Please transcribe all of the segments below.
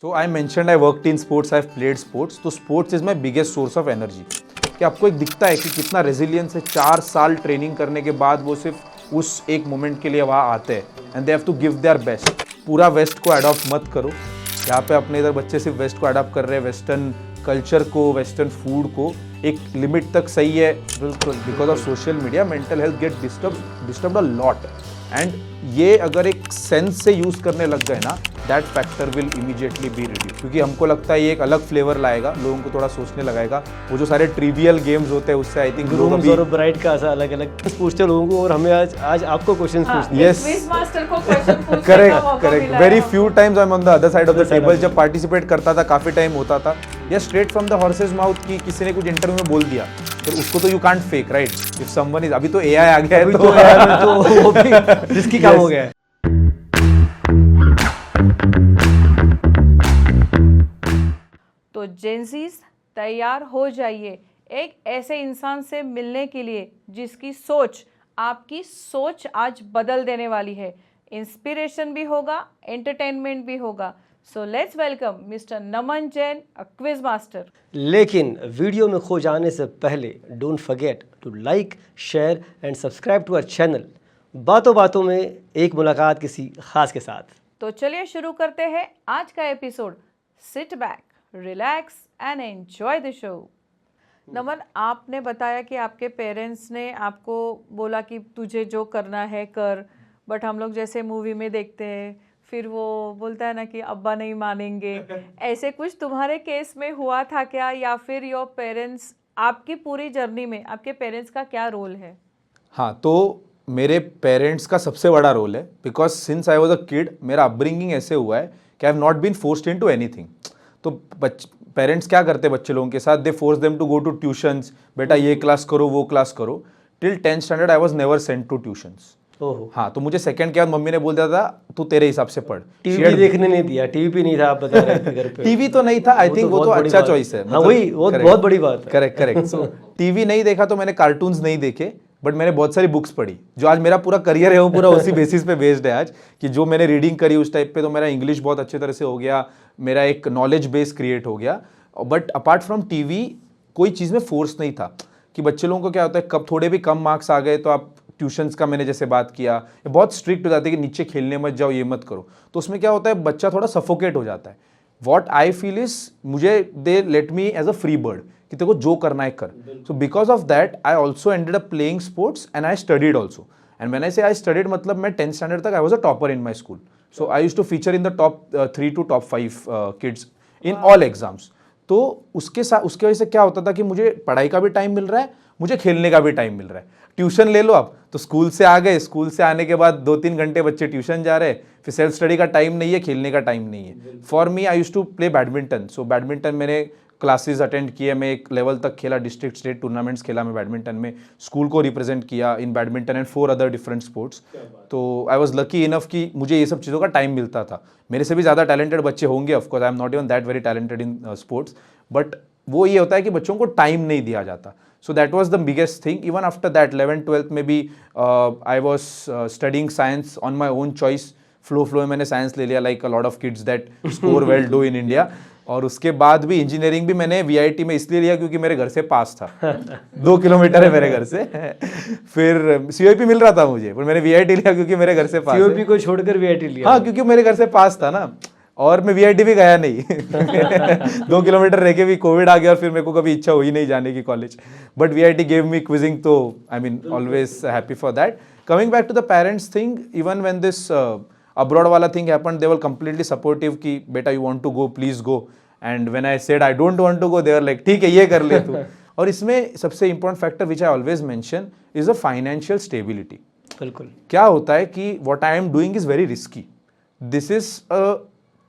So I mentioned I worked in sports, I've played sports. तो sports is my biggest source of energy. कि आपको एक दिखता है कि कितना रेजिलियंस है, 4 साल ट्रेनिंग करने के बाद वो सिर्फ उस एक मोमेंट के लिए वहाँ आते हैं and they have to give their best. पूरा वेस्ट को अडॉप्ट मत करो. यहाँ पे अपने इधर बच्चे सिर्फ वेस्ट को अडॉप्ट कर रहे हैं, वेस्टर्न कल्चर को, वेस्टर्न फूड को. एक लिमिट तक सही है, because of social media mental health get disturbed a lot. And ये अगर एक सेंस से यूज करने लग गए ना, that factor will immediately be reduce. क्योंकि हमको लगता है ये एक अलग फ्लेवर लाएगा, लोगों को थोड़ा सोचने लगाएगा. वो जो सारे ट्रिवियल गेम्स होते हैं उससे आई थिंक ग्रूम्स और ब्राइड का अलग अलग पूछते लोगों को, और हमें आज आपको क्वेश्चंस पूछने हैं. यस, क्विज मास्टर को क्वेश्चन पूछने का करेक्ट मौका करेक्ट. मिला वेरी है. Few times I am on the other side of the table. जब पार्टिसिपेट करता था काफी टाइम होता था, या straight from the horses mouth की किसी ने कुछ इंटरव्यू में बोल दिया, तो उसको तो you can't fake, right? If someone is, अभी तो एआई आ गया है, तो वो भी रिस्की काम हो गया है. तो जेंजीज तैयार हो जाइए एक ऐसे इंसान से मिलने के लिए जिसकी सोच आपकी सोच आज बदल देने वाली है. इंस्पिरेशन भी होगा, एंटरटेनमेंट भी होगा. So let's welcome mister Naman Jain, a quiz master. लेकिन वीडियो में खो जाने से पहले don't forget to like, share and subscribe to our channel. बातों बातों में एक मुलाकात किसी खास के साथ. तो चलिए शुरू करते हैं आज का episode. Sit back, relax and enjoy the show. Naman, आपने बताया कि आपके पेरेंट्स ने आपको बोला कि तुझे जो करना है कर, बट हम लोग जैसे मूवी में देखते हैं फिर वो बोलता है ना कि अब्बा नहीं मानेंगे. ऐसे कुछ तुम्हारे केस में हुआ था क्या, या फिर योर पेरेंट्स, आपकी पूरी जर्नी में आपके पेरेंट्स का क्या रोल है? हाँ, तो मेरे पेरेंट्स का सबसे बड़ा रोल है, because since I was a kid मेरा अपब्रिंगिंग ऐसे हुआ है कि I have not been forced into anything. तो पेरेंट्स क्या करते हैं बच्चे लोगों के साथ, they force them to go to tuitions. बेटा ये क्लास करो, वो क्लास करो. Till 10th standard I was never sent to tuitions. ओहो. हाँ, तो मुझे सेकंड के बाद मम्मी ने बोल दिया था तू तेरे हिसाब से पढ़. टीवी देखने नहीं दिया. टीवी भी नहीं था, आप बता रहे थे घर पे. टीवी तो नहीं था, आई थिंक वो तो बहुत बड़ी अच्छा बात चॉइस है. हाँ, वही बहुत बड़ी बात है. Correct correct. सो टीवी नहीं देखा तो मैंने कार्टून्स नहीं देखे, बट मैंने बहुत सारी बुक्स पढ़ी. जो आज मेरा पूरा करियर है वो पूरा उसी बेसिस पे बेस्ड है आज, कि जो मैंने रीडिंग करी उस टाइप पे, तो मेरा इंग्लिश बहुत अच्छी तरह से हो गया, मेरा एक नॉलेज बेस क्रिएट हो गया. बट अपार्ट फ्रॉम टीवी कोई चीज़ में फोर्स नहीं था. कि बच्चे लोगों को क्या होता है, कब थोड़े भी कम मार्क्स आ गए तो आप ट्यूशंस का मैंने जैसे बात किया, ये बहुत स्ट्रिक्ट हो जाते हैं कि नीचे खेलने मत जाओ, ये मत करो. तो उसमें क्या होता है, बच्चा थोड़ा सफोकेट हो जाता है. वॉट आई फील इज, मुझे they let me as a free bird कि तेरे को जो करना है कर. So because of that I also ended up playing sports and I studied also. And when I say I studied, मतलब मैं 10th स्टैंडर्ड तक I was a topper in my school. So I used to feature in the top 3 to top 5 kids in all exams. तो उसके वजह से क्या होता था कि मुझे पढ़ाई का भी टाइम मिल रहा है, मुझे खेलने का भी टाइम मिल रहा है. ट्यूशन ले लो आप, तो स्कूल से आ गए, स्कूल से आने के बाद 2-3 घंटे बच्चे ट्यूशन जा रहे हैं, फिर सेल्फ स्टडी का टाइम नहीं है, खेलने का टाइम नहीं है. For me I used to play badminton. So badminton मैंने क्लासेस अटेंड किए, मैं एक लेवल तक खेला, डिस्ट्रिक्ट स्टेट टूर्नामेंट्स खेला मैं बैडमिंटन में, स्कूल को रिप्रेजेंट किया इन badminton and 4 other different sports. तो आई वॉज लकी इनफ कि मुझे ये सब चीज़ों का टाइम मिलता था. मेरे से भी ज़्यादा टैलेंटेड बच्चे होंगे, of course I am not even that very talented in sports, but वो ये होता है कि बच्चों को टाइम नहीं दिया जाता. So that was the biggest thing. Even after that, 11th, 12th maybe I was studying science on my own choice. Flow में मैंने साइंस ले लिया, like a lot of kids that score well do in India. और उसके बाद भी engineering भी मैंने VIT में इसलिए लिया क्योंकि मेरे घर से पास था. 2 किलोमीटर है मेरे घर से. फिर COP मिल रहा था मुझे, पर मैंने VIT लिया क्योंकि मेरे घर से पास है. COP को छोड़कर VIT लिया. हाँ, क्योंकि मेरे घर से पास था ना, और मैं VIT भी गया नहीं. 2 किलोमीटर रह के भी कोविड आ गया और फिर मेरे को कभी इच्छा हुई नहीं जाने की college. But VIT gave me quizzing, तो I mean always happy for that. Coming back to the parents thing, even when this abroad वाला thing happened, they were completely supportive कि बेटा you want to go, please go. And when I said I don't want to go, they were like ठीक है ये कर ले तू. और इसमें सबसे important factor which I always mention is a financial stability. बिल्कुल. क्या होता है कि what I am doing is very risky. This is a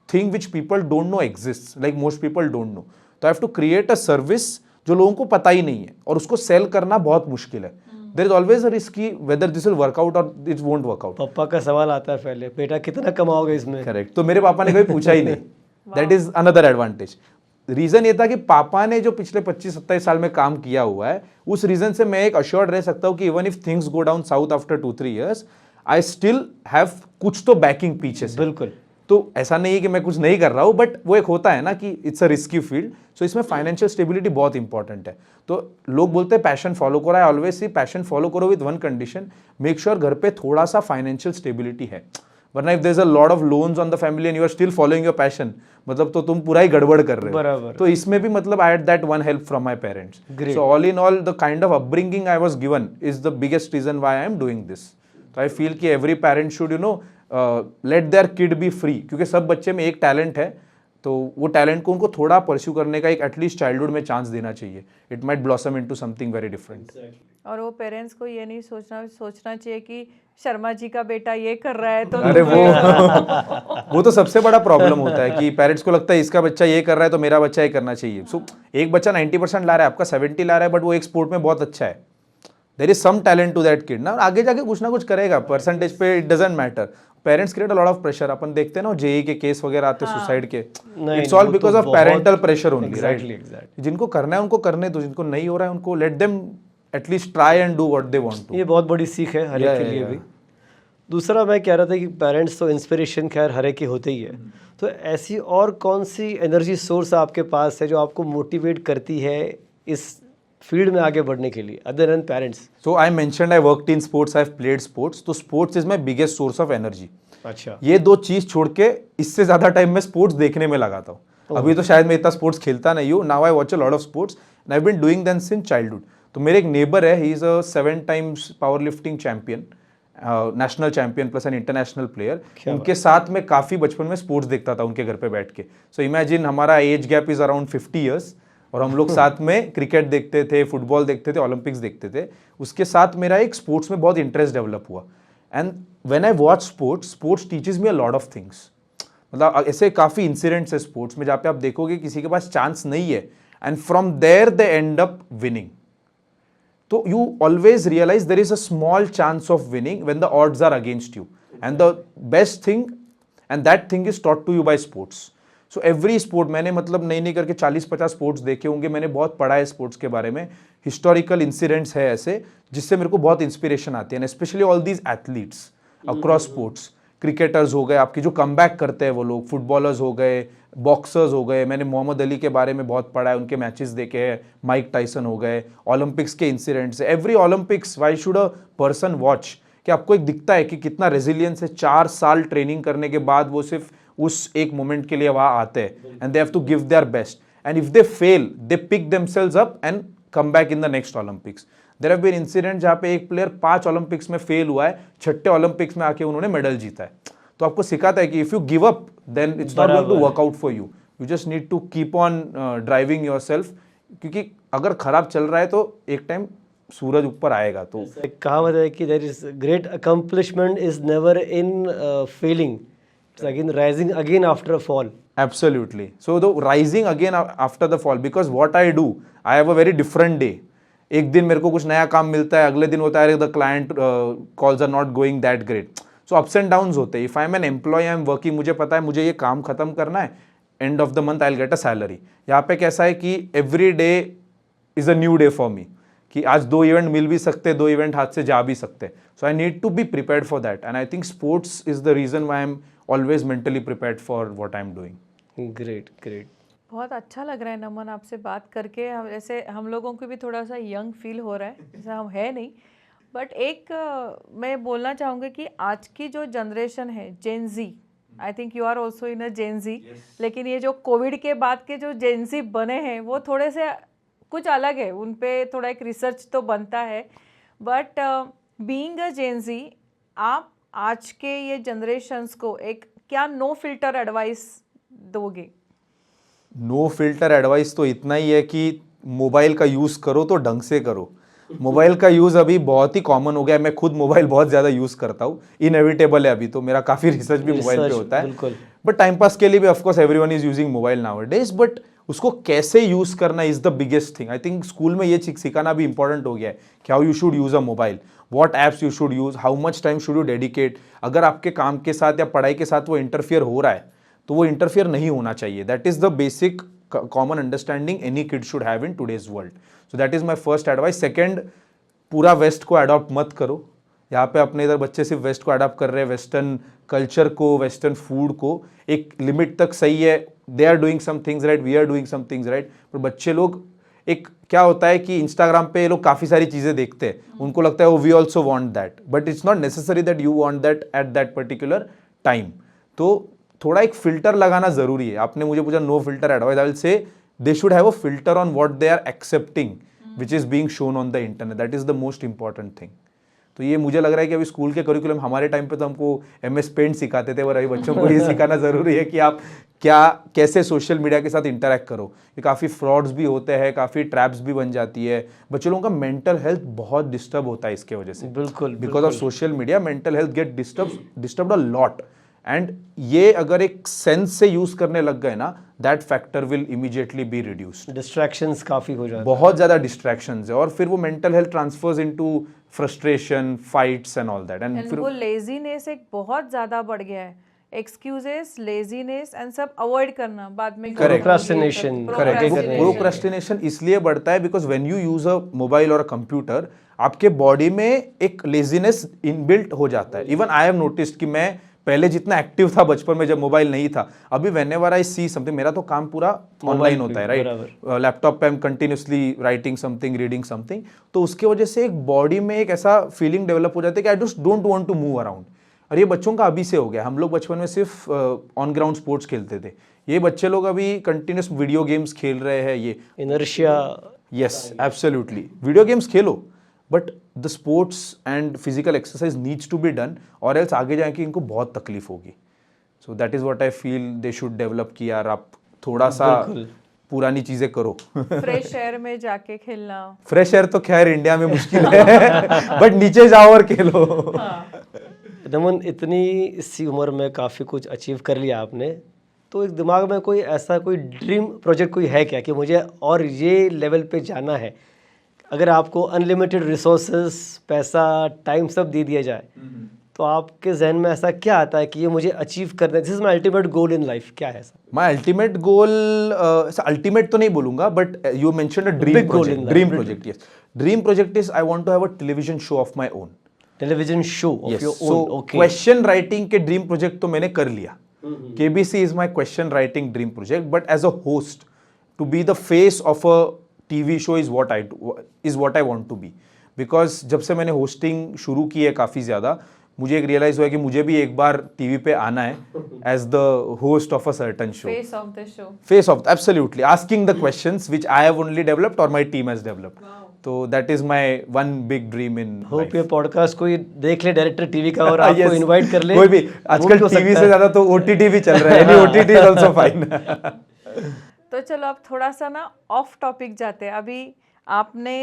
thing which people don't know exists, like most people don't know. तो I have to create a service जो लोगों को पता ही नहीं है, और उसको सेल करना बहुत मुश्किल है. There is always a risk whether this will work out or it won't work out. पापा का सवाल आता है पहले, बेटा कितना कमाओगे इसमें? Correct. तो मेरे पापा ने कभी पूछा ही नहीं. That is another advantage. Reason ये था कि पापा ने जो पिछले 25-27 साल में काम किया हुआ है, उस रीजन से मैं एक अश्योर्ड रह सकता हूँ कि even if things go down south after 2-3 years, I still have कुछ तो बैकिंग पीछे से. बिल्कुल. तो ऐसा नहीं है कि मैं कुछ नहीं कर रहा हूँ, बट वो एक होता है ना कि इट्स अ रिस्की फील्ड, सो इसमें फाइनेंशियल स्टेबिलिटी बहुत इंपॉर्टेंट है। तो लोग बोलते हैं पैशन फॉलो करो, I always see passion follow करो with one condition, make sure घर पे थोड़ा सा फाइनेंशियल स्टेबिलिटी है, वरना if there is a lot of loans on the family and you are still following your passion, मतलब तो तुम पूरा ही गड़बड़ कर रहे हो। बराबर। तो इसमें भी मतलब I had that one help from my parents. Great. So all in all the kind of upbringing I was given is the biggest reason why I am doing this. तो आई फील कि every parent should let their kid be free, क्योंकि सब बच्चे में एक talent है, तो वो टैलेंट को उनको थोड़ा परस्यू करने का एक एटलीस्ट चाइल्डहुड में चांस देना चाहिए। It might blossom into something very different. और वो पेरेंट्स को ये नहीं सोचना चाहिए कि शर्मा जी का बेटा ये कर रहा है तो अरे वो तो सबसे बड़ा प्रॉब्लम होता है कि पेरेंट्स को लगता है इसका बच्चा ये कर रहा है तो मेरा बच्चा ये करना चाहिए। सो एक बच्चा 90% ला रहा है, आपका 70 ला रहा है, बट वो एक स्पोर्ट में बहुत अच्छा है, there is some talent to that kid ना, आगे जाके कुछ ना कुछ करेगा, परसेंटेज पे it doesn't matter. Parents create a lot of pressure, अपन देखते हैं ना जेई के केस वगैरह आते हैं सुसाइड के, it's all because of parental pressure only, right? जिनको करना है उनको करने दो, जिनको नहीं हो रहा है उनको let them at least try and do what they want to. ये बहुत बड़ी सीख है हर एक के लिए भी। दूसरा मैं कह रहा था कि पेरेंट्स तो इंस्पिरेशन खैर हर एक के होते ही है, तो ऐसी और कौन सी एनर्जी सोर्स आपके पास है जो आपको मोटिवेट करती है इस फील्ड में आगे बढ़ने के लिए, other than parents? So I mentioned I worked in sports, I have played sports, तो sports is my biggest source of energy. अच्छा, ये दो चीज छोड़ के इससे ज्यादा टाइम मैं स्पोर्ट्स देखने में लगाता हूँ। अभी तो शायद मैं इतना स्पोर्ट्स खेलता नहीं हूँ, now I watch a lot of sports and I have been doing them since childhood. तो मेरे एक नेबर है, he is a 7 times power lifting champion, national champion plus an international player. उनके साथ में काफी बचपन में स्पोर्ट्स देखता था उनके घर पे बैठ के। सो इमेजिन हमारा age gap is around 50 years और हम लोग साथ में क्रिकेट देखते थे, फुटबॉल देखते थे, ओलंपिक्स देखते थे। उसके साथ मेरा एक स्पोर्ट्स में बहुत इंटरेस्ट डेवलप हुआ and when I watch sports teaches me a lot of things. मतलब ऐसे काफ़ी इंसिडेंट्स है स्पोर्ट्स में जहाँ पे आप देखोगे किसी के पास चांस नहीं है and from there they end up winning. तो you always realize there is a small chance of winning when the odds are against you, and the best thing and that thing is taught to you by sports. So every sport, मैंने मतलब नहीं करके 40-50 sports देखे होंगे, मैंने बहुत पढ़ा है स्पोर्ट्स के बारे में, हिस्टोरिकल इंसिडेंट्स है ऐसे जिससे मेरे को बहुत इंस्पिरेशन आती है, specially all these athletes across sports. Cricketers हो गए आपकी जो कमबैक करते हैं वो लोग, फुटबॉलर्स हो गए, बॉक्सर्स हो गए, मैंने मोहम्मद अली के बारे में बहुत पढ़ा है, उनके मैचेस देखे हैं, माइक टाइसन हो गए, ओलंपिक्स के incidents. Every Olympics why should a person watch, कि आपको एक दिखता है कि कितना रेजिलियंस है, 4 साल ट्रेनिंग करने के बाद वो सिर्फ उस एक मोमेंट के लिए वहाँ आते हैं and they have to give their best and if they fail they pick themselves up and come back in the next Olympics. There have been incident जहाँ पे एक प्लेयर 5 ओलंपिक्स में फेल हुआ है, 6ठे ओलंपिक्स में आके उन्होंने मेडल जीता है। तो आपको सिखाता है कि if you give up then it's not going to work out for you, you just need to keep on driving yourself, क्योंकि अगर खराब चल रहा है तो एक टाइम सूरज ऊपर आएगा। तो एक कहावत है कि there is great accomplishment is never in failing, it's again rising again after a fall. Absolutely. So the rising again after the fall, because what I do, I have a very different day. एक दिन मेरे को कुछ नया काम मिलता है, अगले दिन होता है the client calls are not going that great. So ups and downs होते हैं। If I am an employ, I am working, मुझे पता है मुझे ये काम खत्म करना है, end of the month I will get a salary. यहाँ पे कैसा है कि every day is a new day for me, कि आज 2 इवेंट मिल भी सकते, 2 इवेंट हाथ से जा भी सकते। So I need to be prepared for that and I think sports is the reason why I am always mentally prepared for what I am doing. Great great, बहुत अच्छा लग रहा है नमन आपसे बात करके। हम ऐसे हम लोगों को भी थोड़ा सा यंग फील हो रहा है, जैसा हम है नहीं, बट एक मैं बोलना चाहूँगी कि आज की जो जनरेशन है Gen Z, I think you are also in a Gen Z, लेकिन ये जो कोविड के बाद के जो जेन जी बने हैं वो थोड़े से कुछ अलग है, उन पे थोड़ा एक रिसर्च तो बनता है। बट बीइंग अ जेन जी, आप आज के ये जनरेशन्स को एक क्या नो फिल्टर एडवाइस दोगे? नो फिल्टर एडवाइस तो इतना ही है कि मोबाइल का यूज़ करो तो ढंग से करो। मोबाइल का यूज़ अभी बहुत ही कॉमन हो गया है, मैं खुद मोबाइल बहुत ज़्यादा यूज़ करता हूँ, इनएविटेबल है, अभी तो मेरा काफ़ी रिसर्च भी मोबाइल पे होता है। बट टाइम पास के लिए भी of course everyone is using mobile nowadays, but उसको कैसे यूज़ करना is the biggest thing. I think school में ये सिखाना भी इंपॉर्टेंट हो गया है कि how you should use a mobile, what apps you should use, how much time should you dedicate. अगर आपके काम के साथ या पढ़ाई के साथ वो इंटरफियर हो रहा है तो वो इंटरफियर नहीं होना चाहिए। That is the basic common understanding any kid should have in today's world. So that is my first advice. Second, पूरा वेस्ट को अडॉप्ट मत करो, यहाँ पे अपने इधर बच्चे सिर्फ वेस्ट को अडॉप्ट कर रहे हैं, वेस्टर्न कल्चर को, वेस्टर्न फूड को। एक लिमिट तक सही है, they are doing some things right, we are doing some things right, पर बच्चे लोग एक क्या होता है कि इंस्टाग्राम पे लोग काफ़ी सारी चीज़ें देखते हैं, उनको लगता है वो we also want that, but it's not necessary that you want that at that particular time. तो थोड़ा एक फिल्टर लगाना ज़रूरी है। आपने मुझे पूछा no filter advice, I will say they should have a filter on what they are accepting which is being shown on the internet, that is the most important thing. तो ये मुझे लग रहा है कि अभी स्कूल के करिकुलम, हमारे टाइम पे तो हमको MS पेंट सिखाते थे, और अभी बच्चों को ये सिखाना ज़रूरी है कि आप कैसे सोशल मीडिया के साथ इंटरेक्ट करो। ये काफ़ी फ्रॉड्स भी होते हैं, काफ़ी ट्रैप्स भी बन जाती है, बच्चे लोगों का मेंटल हेल्थ बहुत डिस्टर्ब होता है इसके वजह से। बिल्कुल, because of social media mental health get disturbed a lot, and ये अगर एक सेंस से यूज करने लग गए ना, that factor will immediately be reduced. Distractions काफ़ी हो जाते हैं, बहुत ज़्यादा डिस्ट्रैक्शंस है, और फिर वो mental health transfers into frustration, fights and all that, and फिर वो लेजीनेस एक बहुत ज़्यादा बढ़ गया है, एक्सक्यूजेस, लेजीनेस एंड सब अवॉइड करना, बाद में Procrastination, प्रोक्रेस्टिनेशन इसलिए बढ़ता है because when you use a mobile और अ कंप्यूटर, आपके बॉडी में एक लेजीनेस इनबिल्ट हो जाता है। इवन आई हैव नोटिस्ड कि मैं पहले जितना एक्टिव था बचपन में जब मोबाइल नहीं था, अभी व्हेनेवर आई सी समथिंग, मेरा तो काम पूरा ऑनलाइन होता है राइट, लैपटॉप पे I am continuously writing something, reading something, तो उसके वजह से एक बॉडी में एक ऐसा फीलिंग डेवलप हो जाता है कि I just don't want to move around. और ये बच्चों का अभी से हो गया। हम लोग बचपन में सिर्फ ऑन ग्राउंड स्पोर्ट्स खेलते थे, ये बच्चे लोग अभी कंटिन्यूस वीडियो गेम्स खेल रहे हैं। ये inertia, yes absolutely, video games खेलो, but the sports and physical exercise needs to be done, और एल्स आगे जाके इनको बहुत तकलीफ होगी। So that is what I feel they should develop कि यार आप थोड़ा सा पुरानी चीजें करो। फ्रेश एयर में जाके खेलना, फ्रेश एयर तो खैर इंडिया में मुश्किल है बट नीचे जाओ और खेलो। नमन, इतनी इसी उम्र में काफ़ी कुछ अचीव कर लिया आपने, तो एक दिमाग में कोई ऐसा कोई ड्रीम प्रोजेक्ट कोई है क्या कि मुझे और ये लेवल पे जाना है? अगर आपको अनलिमिटेड रिसोर्सेज, पैसा, टाइम सब दे दिया जाए, तो आपके जहन में ऐसा क्या आता है कि ये मुझे अचीव करना है, this is my ultimate goal in life? क्या है ऐसा? माई अल्टीमेट गोल, अल्टीमेट तो नहीं बोलूंगा, but you mentioned a dream project. Dream project, yes, dream project is I want to have a television show of my own. Television show of your own, okay. Question writing के dream project तो मैंने कर लिया, KBC is my question writing dream project, but as a host to be the face of a TV show is what I want to be. Because जब से मैंने hosting शुरू की है काफ़ी ज़्यादा, मुझे एक रियलाइज हुआ कि मुझे भी एक बार टीवी पे आना है as the host of a certain show, face of the show, face of, absolutely, asking the questions which I have only developed और माय टीम हैज डेवलप्ड। तो that is my one big dream in hope ये podcast कोई देख ले director TV का और आपको invite कर ले। कोई भी, आजकल टीवी से ज़्यादा तो OTT भी चल रहा है, any OTT is also fine. तो चलो अब थोड़ा सा ना ऑफ टॉपिक जाते हैं। अभी आपने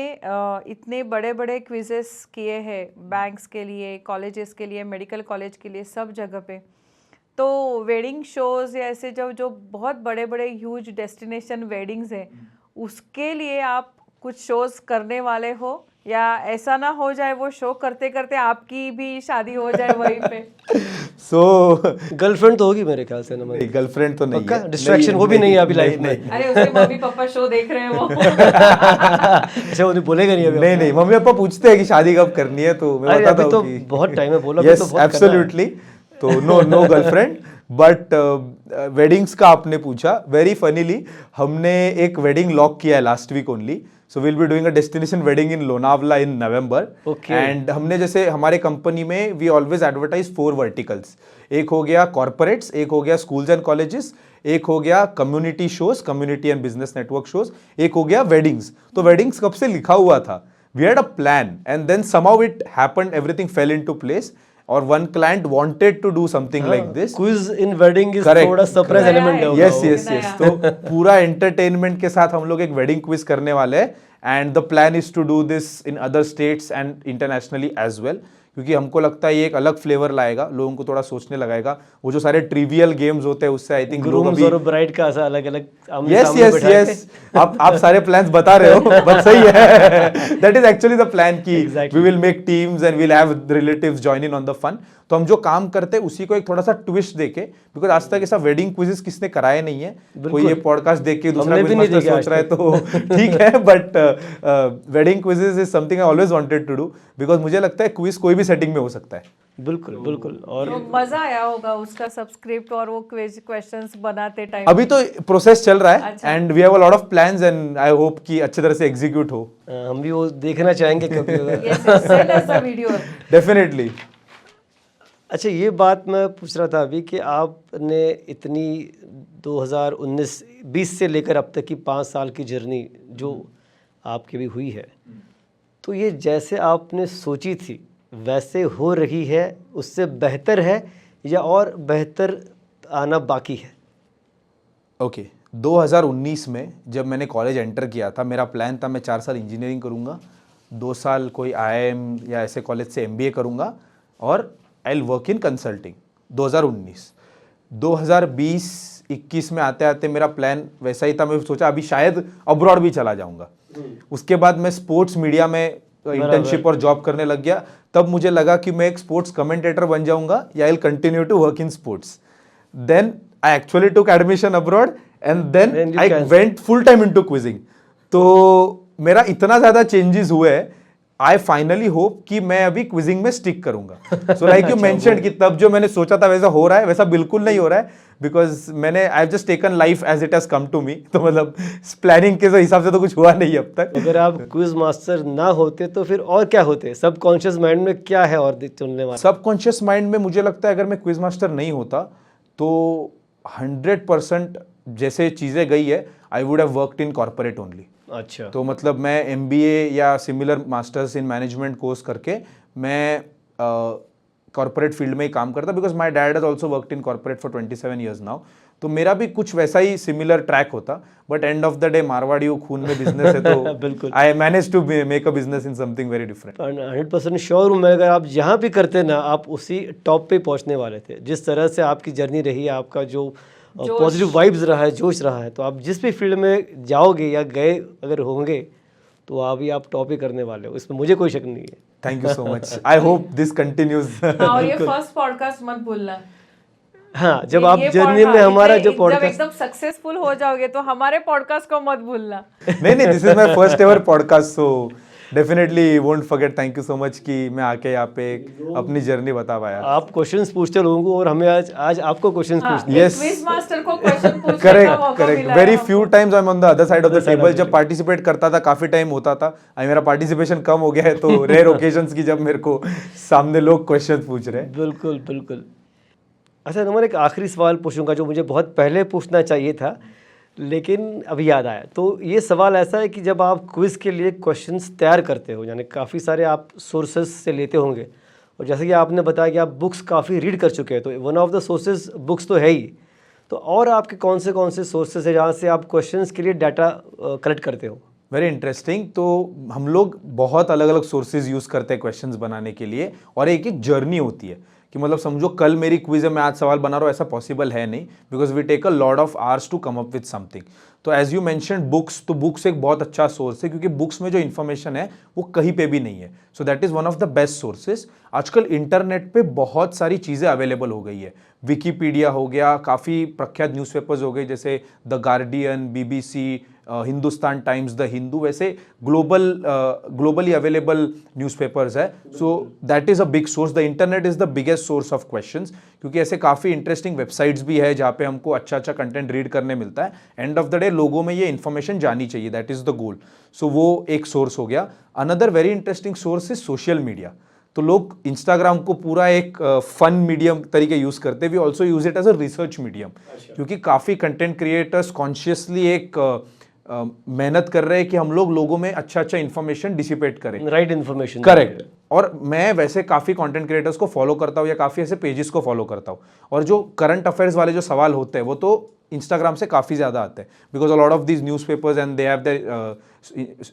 इतने बड़े बड़े क्विजेस किए हैं बैंक्स के लिए, कॉलेजेस के लिए, मेडिकल कॉलेज के लिए, सब जगह पे, तो वेडिंग शोज़ या ऐसे जो बहुत बड़े बड़े ह्यूज डेस्टिनेशन वेडिंग्स हैं, उसके लिए आप कुछ शोज़ करने वाले हो, या ऐसा ना हो जाए वो शो करते करते आपकी भी शादी हो जाए वहीं पे? सो गर्लफ्रेंड तो होगी मेरे ख्याल से ना? गर्लफ्रेंड तो नहीं है, डिस्ट्रैक्शन वो भी नहीं है अभी लाइफ में। अरे उसके मम्मी पापा शो देख रहे हैं वो। अच्छा, वो बोलेगा नहीं अभी? नहीं, मम्मी पापा पूछते हैं कि शादी कब करनी है, तो मैं बताता हूँ कि बहुत टाइम है, बोला यस एब्सोल्युटली, तो नो गर्लफ्रेंड। बट वेडिंग्स का आपने पूछा, वेरी फनीली हमने एक वेडिंग लॉक किया है last week only. So will be doing a destination wedding in Lonavala in November. And हमने जैसे हमारे कंपनी में वी ऑलवेज एडवर्टाइज 4 वर्टिकल्स, एक हो गया कॉर्पोरेट्स, एक हो गया स्कूल्स एंड कॉलेजेस, एक हो गया community shows, community and business network shows, एक हो गया वेडिंग्स। तो वेडिंग्स कब से लिखा हुआ था, we had a plan and then somehow it happened, everything fell into place, और one client wanted to do something like this. Quiz in wedding is थोड़ा सरप्राइज एलिमेंट है। यस, तो पूरा एंटरटेनमेंट के साथ हम लोग एक वेडिंग क्विज करने वाले हैं, and the plan is to do this in other states and internationally as well, क्योंकि हमको लगता है ये एक अलग फ्लेवर लाएगा, लोगों को थोड़ा सोचने लगाएगा। वो जो सारे ट्रिवियल गेम्स होते हैं उससे आई थिंक ग्रूम्स और ब्राइड का अलग अलग। यस, आप सारे प्लान्स बता रहे हो, बट सही है, that is actually the plan की we will make teams and we'll have relatives join in on the fun. तो हम जो काम करते हैं उसी को एक थोड़ा सा ट्विस्ट देके, बिकॉज आज तक ऐसा वेडिंग क्विजेस किसने कराए नहीं है, कोई ये पॉडकास्ट देख के दूसरा हमने भी नहीं क्विज मास्टर देखे सोच रहा है तो ठीक है, but wedding quizzes is something I always wanted to do, because मुझे लगता है क्विज कोई भी सेटिंग में हो सकता है। बिल्कुल बिल्कुल। और तो मजा आया होगा उसका सब स्क्रिप्ट और वो क्विज क्वेश्चंस बनाते टाइम। अभी तो प्रोसेस चल रहा है अच्छा। And we have a lot of plans and I hope कि अच्छी तरह से एग्जीक्यूट हो। हम भी वो देखना चाहेंगे कभी अगर Yes, send us a video. Definitely. अच्छा, ये बात मैं पूछ रहा था अभी कि आपने इतनी 2019-20 से लेकर अब तक की 5 साल की जर्नी जो आपकी भी हुई है, तो ये जैसे आपने सोची थी वैसे हो रही है, उससे बेहतर है या और बेहतर आना बाकी है? ओके 2019 में जब मैंने कॉलेज एंटर किया था, मेरा प्लान था मैं 4 साल इंजीनियरिंग करूँगा, 2 साल कोई IIM या ऐसे कॉलेज से MBA करूँगा और I will work in consulting. 2019 में आते आते मेरा प्लान वैसा ही था, मैं सोचा अभी शायद अब्रॉड भी चला जाऊँगा। उसके बाद मैं स्पोर्ट्स मीडिया में इंटर्नशिप और जॉब करने लग गया, तब मुझे लगा कि मैं एक स्पोर्ट्स कमेंटेटर बन जाऊँगा या I will continue to work in sports. Then I actually took admission abroad and then you I went full time into quizzing. तो मेरा इतना ज़्यादा चेंजेस हुए हैं, I finally hope कि मैं अभी क्विजिंग में स्टिक करूंगा। So like you mentioned कि तब जो मैंने सोचा था वैसा हो रहा है, वैसा बिल्कुल नहीं हो रहा है, बिकॉज मैंने I have just taken life as it has come to me. तो मतलब प्लानिंग के हिसाब से तो कुछ हुआ नहीं अब तक। अगर आप क्विज मास्टर ना होते तो फिर और क्या होते? सबकॉन्शियस माइंड में क्या है और चुनने वाला? सबकॉन्शियस माइंड में मुझे लगता है अगर मैं क्विज मास्टर नहीं होता तो 100% जैसे चीज़ें गई है I would have worked in corporate only. अच्छा, तो मतलब मैं MBA या similar masters in management course करके मैं कॉर्पोरेट फील्ड में ही काम करता, because my dad has also worked in corporate for 27 years now. तो मेरा भी कुछ वैसा ही सिमिलर ट्रैक होता, but end of the day Marwari खून में बिजनेस है तो बिल्कुल। I manage to make a business in something very different. 100% sure हूँ मैं, अगर आप जहाँ भी करते ना आप उसी टॉप पे पहुँचने वाले थे। जिस तरह से आपकी जर्नी रही है, आपका जो पॉजिटिव वाइब्स रहा है, जोश रहा है, तो आप जिस भी फील्ड में जाओगे या गए अगर होंगे तो अभी आप टॉप ही करने वाले हो, इसमें मुझे कोई शक नहीं है। Thank you so much, I hope this continues. और ये फर्स्ट पॉडकास्ट मत भूलना। हाँ, जब आप ये जर्नी में podcast- हमारा जो जब पॉडकास्ट, एकदम सक्सेसफुल हो जाओगे तो हमारे पॉडकास्ट को मत भूलना। नहीं, this is my first ever podcast, so definitely won't forget. Thank you so much कि मैं आके यहाँ पे अपनी जर्नी बता पाया। आप क्वेश्चंस पूछते लोगों को और हमें आज आपको क्वेश्चंस पूछने। Yes. क्विज मास्टर को क्वेश्चन पूछने का करेक्ट मौका करेक्ट, मिला वेरी है few times I am on the other side of the table. जब पार्टिसिपेट करता था काफी टाइम होता था, अभी मेरा पार्टिसिपेशन कम हो गया है, तो रेयर ओकेजन्स की जब मेरे को सामने लोग क्वेश्चन पूछ रहे हैं। बिल्कुल बिल्कुल। अच्छा नमन, एक आखिरी सवाल पूछूंगा जो मुझे बहुत पहले पूछना चाहिए था लेकिन अभी याद आया। तो ये सवाल ऐसा है कि जब आप क्विज़ के लिए क्वेश्चंस तैयार करते हो, यानी काफ़ी सारे आप सोर्सेज से लेते होंगे, और जैसे कि आपने बताया कि आप बुक्स काफ़ी रीड कर चुके हैं, तो one of the sources books तो है ही, तो और आपके कौन से सोर्सेज है जहाँ से आप क्वेश्चंस के लिए डाटा कलेक्ट करते हो? Very interesting. तो हम लोग बहुत अलग अलग सोर्सेज यूज़ करते हैं क्वेश्चंस बनाने के लिए, और एक एक जर्नी होती है कि मतलब समझो कल मेरी क्विज है, मैं आज सवाल बना रहा हूँ, ऐसा पॉसिबल है नहीं, because we take a lot of hours to come up with something. तो एज यू मेंशन्ड बुक्स, तो बुक्स एक बहुत अच्छा सोर्स है, क्योंकि बुक्स में जो इन्फॉर्मेशन है वो कहीं पे भी नहीं है। So that is one of the best sources. आजकल इंटरनेट पे बहुत सारी चीज़ें अवेलेबल हो गई है, विकीपीडिया हो गया, काफ़ी प्रख्यात न्यूज़पेपर्स हो गए जैसे the guardian, BBC, Hindustan times, the Hindu, वैसे ग्लोबली अवेलेबल न्यूज़पेपर्स है। So that is a big source. The internet is the biggest source of questions, क्योंकि ऐसे काफ़ी इंटरेस्टिंग वेबसाइट्स भी है जहाँ पे हमको अच्छा कंटेंट रीड करने मिलता है। एंड ऑफ द डे लोगों में ये इन्फॉर्मेशन जानी चाहिए, दैट इज़ द गोल। सो वो एक सोर्स हो गया। Another very interesting source is social media. तो लोग इंस्टाग्राम को पूरा एक फन मीडियम तरीके यूज़ करते हैं, we also use it as a research medium, क्योंकि काफ़ी कंटेंट क्रिएटर्स कॉन्शियसली एक मेहनत कर रहे हैं कि हम लोग लोगों में अच्छा इन्फॉर्मेशन डिसिपेट करें, राइट इन्फॉर्मेशन। करेक्ट। और मैं वैसे काफ़ी कंटेंट क्रिएटर्स को फॉलो करता हूँ या काफ़ी ऐसे पेजेस को फॉलो करता हूँ, और जो करंट अफेयर्स वाले जो सवाल होते हैं वो तो इंस्टाग्राम से काफ़ी ज़्यादा आते हैं, because a lot of these newspapers and they have their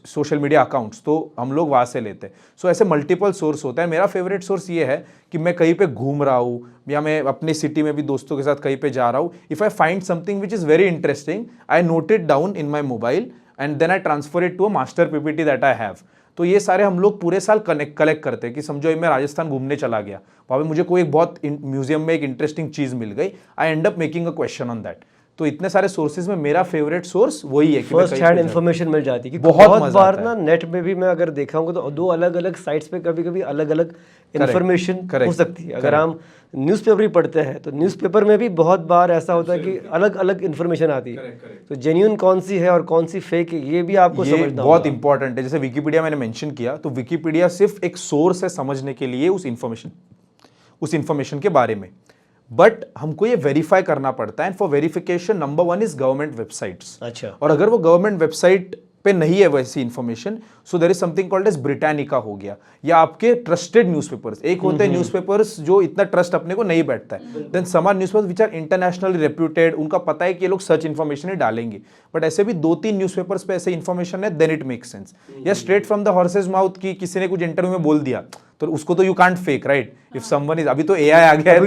social media accounts, तो हम लोग वहाँ से लेते हैं। सो ऐसे मल्टीपल सोर्स होता है। मेरा फेवरेट सोर्स ये है कि मैं कहीं पे घूम रहा हूँ या मैं अपनी सिटी में भी दोस्तों के साथ कहीं पे जा रहा हूँ, if I find something which is very interesting, I note it down in my mobile and then I transfer it to a master PPT that I have. तो ये सारे हम लोग पूरे साल कलेक्ट करते हैं कि समझो मैं राजस्थान घूमने चला गया, वहाँ पे मुझे कोई एक बहुत म्यूजियम में एक इंटरेस्टिंग चीज़ मिल गई, I end up making a question on that. तो इतने सारे सोर्सेज में मेरा फेवरेट सोर्स वही है कि फर्स्ट हैंड इन्फॉर्मेशन मिल जाती है कि बहुत बहुत मजा बार आता ना नेट में भी मैं अगर देखा हूँ तो 2 अलग अलग साइट्स पे कभी कभी अलग अलग इन्फॉर्मेशन हो सकती है। अगर हम न्यूज़पेपर ही पढ़ते हैं तो न्यूज़पेपर में भी बहुत बार ऐसा होता है कि अलग अलग इन्फॉर्मेशन आती है। तो जेन्युइन कौन सी है और कौन सी फेक है ये भी आपको ये समझना बहुत होगा। इंपॉर्टेंट है। जैसे विकिपीडिया मैंने मेंशन किया, तो विकिपीडिया सिर्फ एक सोर्स है समझने के लिए उस इंफॉर्मेशन के बारे में, बट हमको ये वेरीफाई करना पड़ता है। And for verification number 1 is government websites. अच्छा। और अगर वो गवर्नमेंट वेबसाइट पे नहीं है वैसी information, so there is something called as Britannica हो गया, या आपके ट्रस्टेड न्यूज़पेपर्स। एक होते हैं न्यूज़पेपर्स जो इतना ट्रस्ट अपने को नहीं बैठता है, then some are newspapers which are internationally reputed, उनका पता है कि ये लोग सच इन्फॉर्मेशन ही डालेंगे। बट ऐसे भी 2-3 न्यूज़पेपर्स पे ऐसे इन्फॉर्मेशन है, देन इट मेक्स सेंस। या straight from the horse's mouth की किसी ने कुछ इंटरव्यू में बोल दिया, तो उसको तो you can't fake, right? If someone is, अभी तो एआई आ गया है,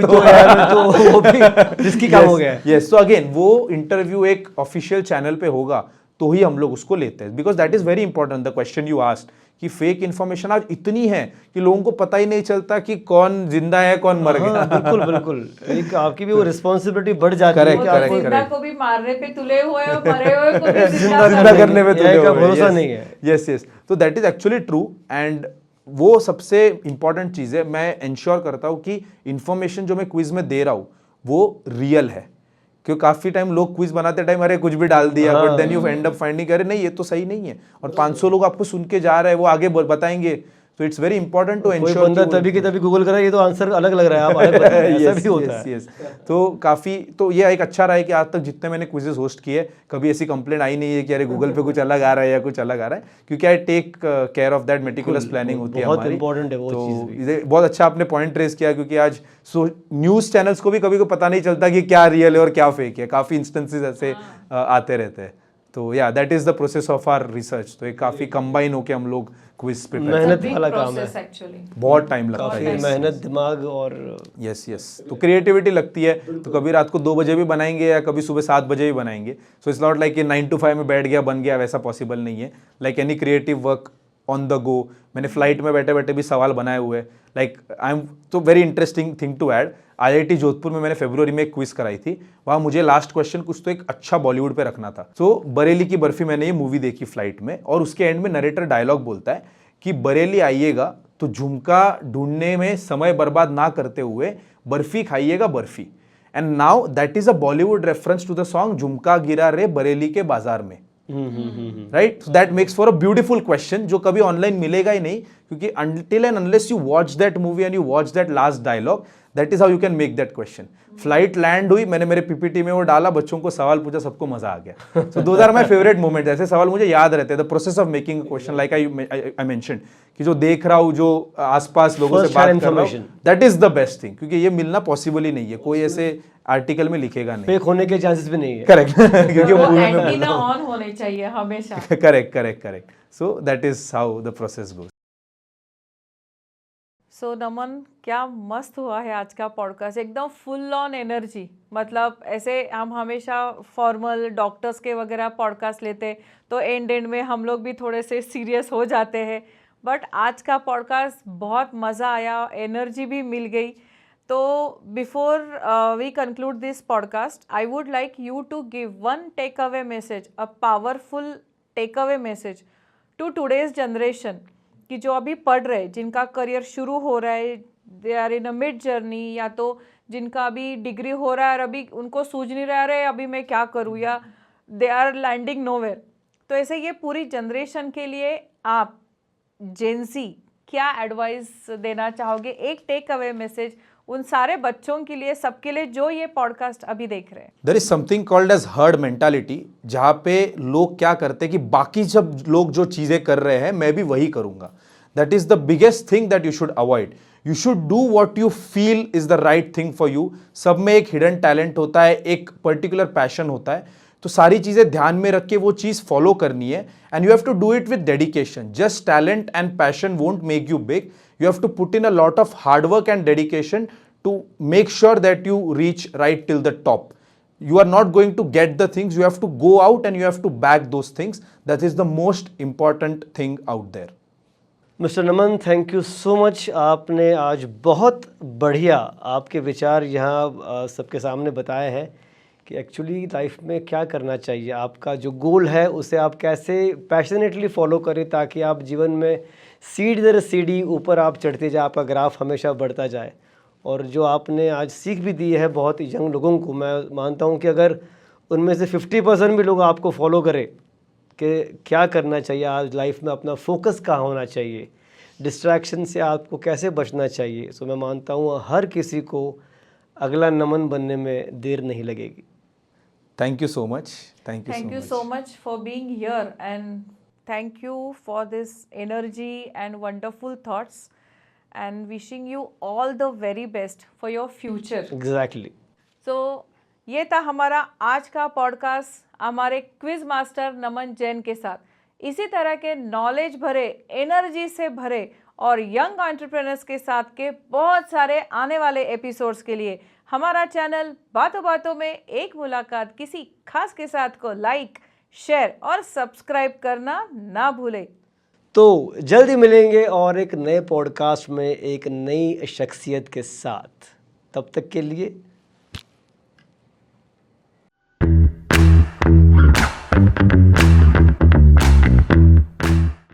तो वो भी जिसकी काम हो गया है। यस, तो अगेन वो इंटरव्यू एक ऑफिशियल चैनल पे होगा तो ही हम लोग उसको लेते हैं, because that is very important. The question you asked कि फेक इन्फॉर्मेशन आज इतनी है कि लोगों को पता ही नहीं चलता कि कौन जिंदा है कौन मर गया। बिल्कुल बिल्कुल, एक आपकी भी वो रिस्पॉन्सिबिलिटी बढ़ जाती है Correct, कि correct, आपको जिंदा को भी मारने पे तुले हुए और मरे हुए को भी जिंदा जिंदा करने में AI का भरोसा नहीं है। यस यस, तो that is actually true. And वो सबसे इंपॉर्टेंट चीज़ है, मैं इंश्योर करता हूँ कि इंफॉर्मेशन जो मैं क्विज में दे रहा हूँ वो रियल है। क्योंकि काफी टाइम लोग क्विज बनाते टाइम अरे कुछ भी डाल दिया, but then you end up finding अरे नहीं ये तो सही नहीं है, और 500 लोग आपको सुन के जा रहे हैं, वो आगे बताएंगे। तो इट्स वेरी इंपॉर्टेंट टू कोई एंश्योर बंदा तभी के तभी गूगल करा ये तो आंसर अलग लग रहा है, आप अलग बताएं, ऐसा भी होता है। तो काफी, तो ये एक अच्छा रहा है कि आज तक जितने मैंने क्विजेस होस्ट किए कभी ऐसी कंप्लेंट आई नहीं है कि अरे गूगल पे कुछ अलग आ रहा है या कुछ अलग आ रहा है, क्योंकि I take care of that, meticulous planning होती है बहुत हमारी। इंपॉर्टेंट है वो चीज भी। तो बहुत अच्छा आपने पॉइंट रेज किया, क्योंकि आज न्यूज चैनल्स को भी कभी को पता नहीं चलता कि क्या रियल है और क्या फेक है, काफी इंस्टेंसेस ऐसे आते रहते हैं। तो या that is the process of our research. तो ये काफी कंबाइन होके हम लोग क्विज पे मेहनत वाला काम है, बहुत टाइम लगता काफी है। मेहनत दिमाग और यस यस, तो क्रिएटिविटी लगती है। तो कभी रात को 2 बजे भी बनाएंगे या कभी सुबह 7 बजे भी बनाएंगे। सो इट्स नॉट लाइक कि 9 to 5 में बैठ गया बन गया, वैसा पॉसिबल नहीं है। Like any creative work on the go, मैंने फ्लाइट में बैठे बैठे भी सवाल बनाए हुए। लाइक आई एम, तो very interesting thing to add, IIT Jodhpur में मैंने फरवरी में एक क्विज कराई थी। वहाँ मुझे लास्ट क्वेश्चन कुछ तो एक अच्छा बॉलीवुड पे रखना था। तो बरेली की बर्फी मैंने ये मूवी देखी फ्लाइट में, और उसके एंड में नरेटर डायलॉग बोलता है कि बरेली आइएगा तो झुमका ढूंढने में समय बर्बाद ना करते हुए बर्फी खाइएगा barfi. And now that is a Bollywood reference to the song झुमका गिरा रे बरेली के बाजार में, right? So that makes for a beautiful question जो कभी ऑनलाइन मिलेगा ही नहीं, क्योंकि until and unless you watch that movie and you watch that last dialogue, that is how you can make that question. Flight land हुई, मैंने मेरे PPT में वो डाला, बच्चों को सवाल पूछा, सबको मजा आ गया। So those are my favourite moments. ऐसे सवाल मुझे याद रहते हैं। The process of making a question, like I mentioned, कि जो देख रहा हूँ, जो आसपास लोगों से बात कर रहा हूँ, that is the best thing, क्योंकि ये मिलना पॉसिबल ही नहीं है, कोई ऐसे आर्टिकल में लिखेगा नहीं। फेक होने के चांसेस भी नहीं है। करेक्ट, क्योंकि वो मूवी में एंटीना ऑन होने चाहिए हमेशा। Correct correct correct. So that is how the process goes. So Naman, क्या मस्त हुआ है आज का पॉडकास्ट, एकदम फुल ऑन एनर्जी। मतलब ऐसे हम हमेशा फॉर्मल डॉक्टर्स के वगैरह पॉडकास्ट लेते तो एंड में हम लोग भी थोड़े से सीरियस हो जाते हैं, बट आज का पॉडकास्ट बहुत मज़ा आया, एनर्जी भी मिल गई। तो before we conclude this podcast, I would like you to give one takeaway message, a powerful takeaway message to today's generation, कि जो अभी पढ़ रहे, जिनका करियर शुरू हो रहा है, they are in a mid journey, या तो जिनका अभी डिग्री हो रहा है और अभी उनको सूझ नहीं रहा है अभी मैं क्या करूँ, या दे आर लैंडिंग नोवेयर। तो ऐसे ये पूरी जनरेशन के लिए आप जेंसी क्या एडवाइस देना चाहोगे? एक टेक अवे मैसेज उन सारे बच्चों के लिए, सबके लिए जो ये पॉडकास्ट अभी देख रहे हैं। There is something called as herd mentality, जहाँ पे लोग क्या करते हैं कि बाकी सब लोग जो चीज़ें कर रहे हैं मैं भी वही करूँगा। That is the biggest thing that you should avoid. You should do what you feel is the right thing for you. सब में एक हिडन टैलेंट होता है, एक पर्टिकुलर पैशन होता है, तो सारी चीज़ें ध्यान में रख के वो चीज़ फॉलो करनी है। And you have to do it with dedication. Just talent and passion won't make you big. You have to put in a lot of hard work and dedication to make sure that you reach right till the top. You are not going to get the things, you have to go out and you have to back those things. That is the most important thing out there. Mister Naman, thank you so much. आपने आज बहुत बढ़िया आपके विचार यहाँ सबके सामने बताए हैं कि एक्चुअली लाइफ में क्या करना चाहिए, आपका जो गोल है उसे आप कैसे पैशनेटली फॉलो करें ताकि आप जीवन में सीढ़ी दर सीढ़ी ऊपर आप चढ़ते जाए, आपका ग्राफ हमेशा बढ़ता जाए। और जो आपने आज सीख भी दी है बहुत यंग लोगों को, मैं मानता हूँ कि अगर उनमें से 50% भी लोग आपको फॉलो करें कि क्या करना चाहिए आज लाइफ में, अपना फोकस कहाँ होना चाहिए, डिस्ट्रैक्शन से आपको कैसे बचना चाहिए, सो मैं मानता हूँ हर किसी को अगला नमन बनने में देर नहीं लगेगी। Thank you so much. Thank you so Thank you much. so much for being here, and thank you for this energy and wonderful thoughts, and wishing you all the very best for your future. Exactly. So, ये था हमारा आज का podcast हमारे quiz master नमन जैन के साथ। इसी तरह के नॉलेज भरे, एनर्जी से भरे और यंग एंटरप्रेन्योर्स के साथ के बहुत सारे आने वाले एपिसोड्स के लिए हमारा चैनल बातों बातों में एक मुलाकात किसी खास के साथ को लाइक, शेयर और सब्सक्राइब करना ना भूलें। तो जल्दी मिलेंगे और एक नए पॉडकास्ट में एक नई शख्सियत के साथ। तब तक के लिए